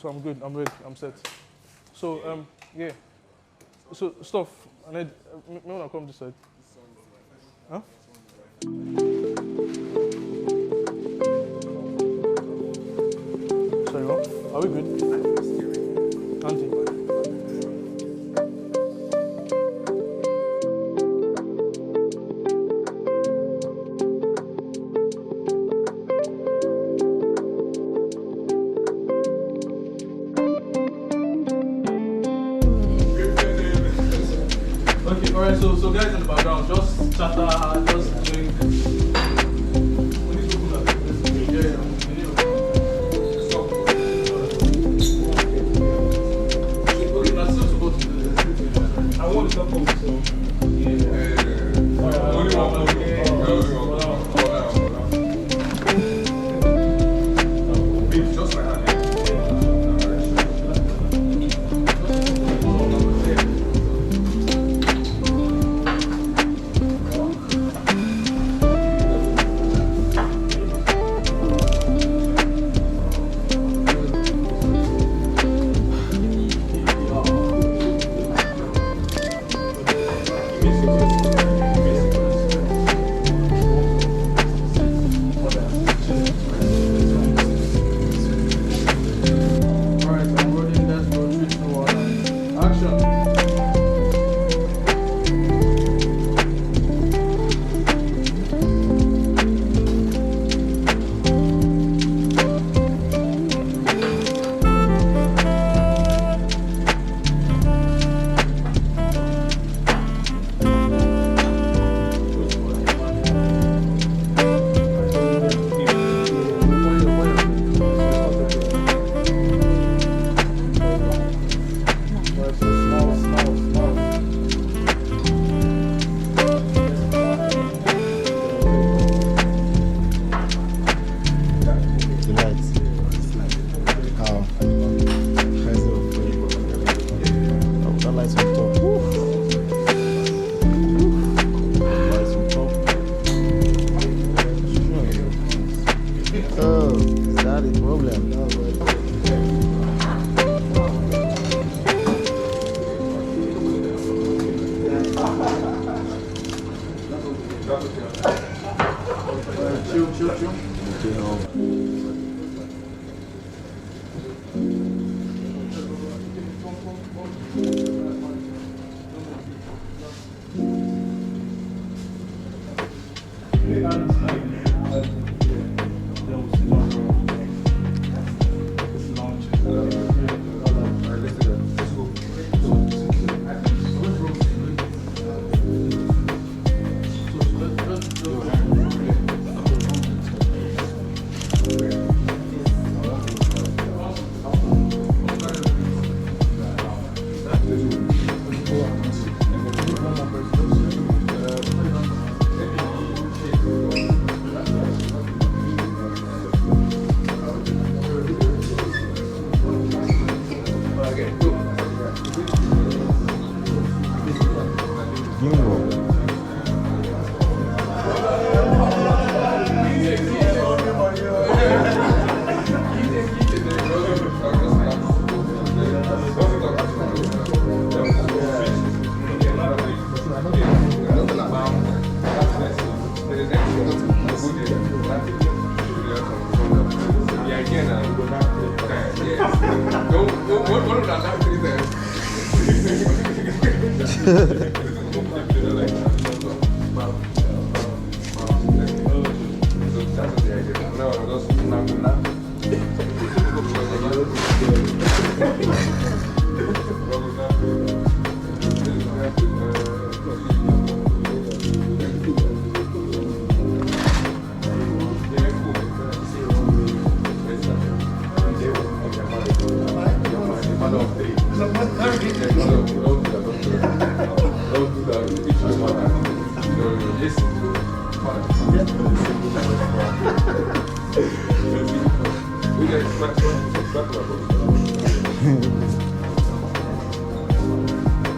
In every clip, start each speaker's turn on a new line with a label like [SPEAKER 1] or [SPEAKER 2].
[SPEAKER 1] So I'm good. I'm ready. I'm set. So yeah. So stuff. I need. Me wanna come this side. Huh? Sorry, what? Are we good? Auntie. Okay, alright, so guys in the background, just chatter, just drink. We need to open that. Yeah. We need to stop. Okay, that's still supposed to do this. I want to talk about so. Yeah. Only one. Just my hand.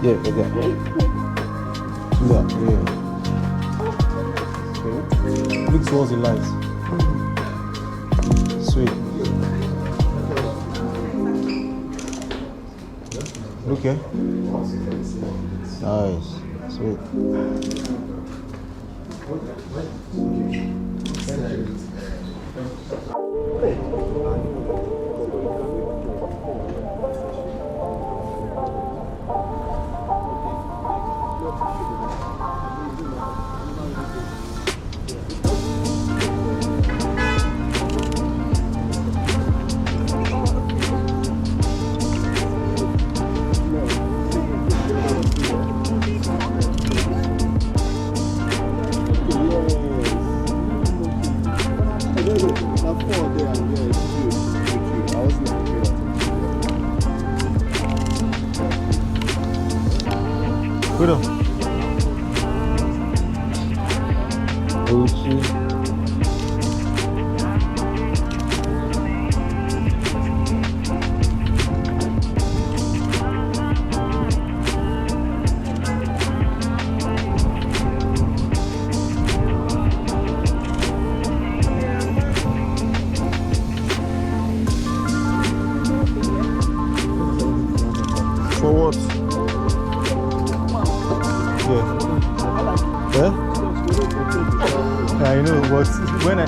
[SPEAKER 2] Yeah, okay. Yeah. Okay. Look towards the lights. Sweet. Okay. Nice. Sweet. Good. Gucci. For what? Yeah. Yeah? I know, but when I...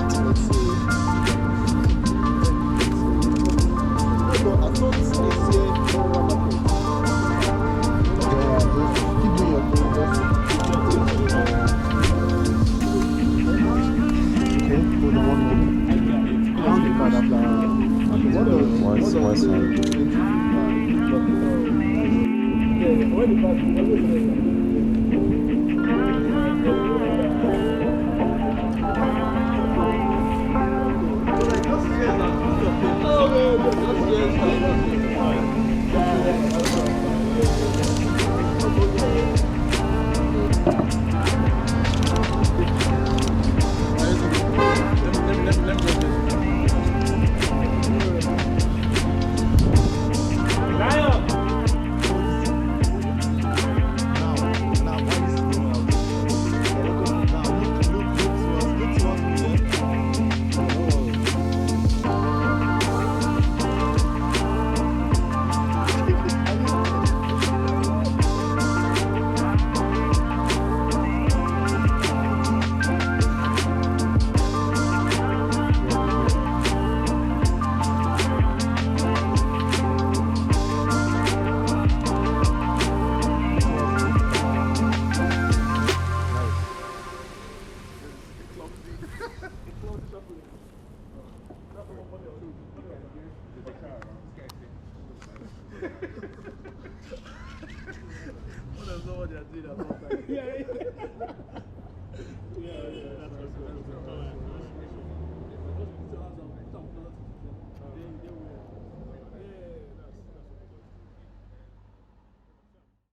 [SPEAKER 1] What does someone just do that?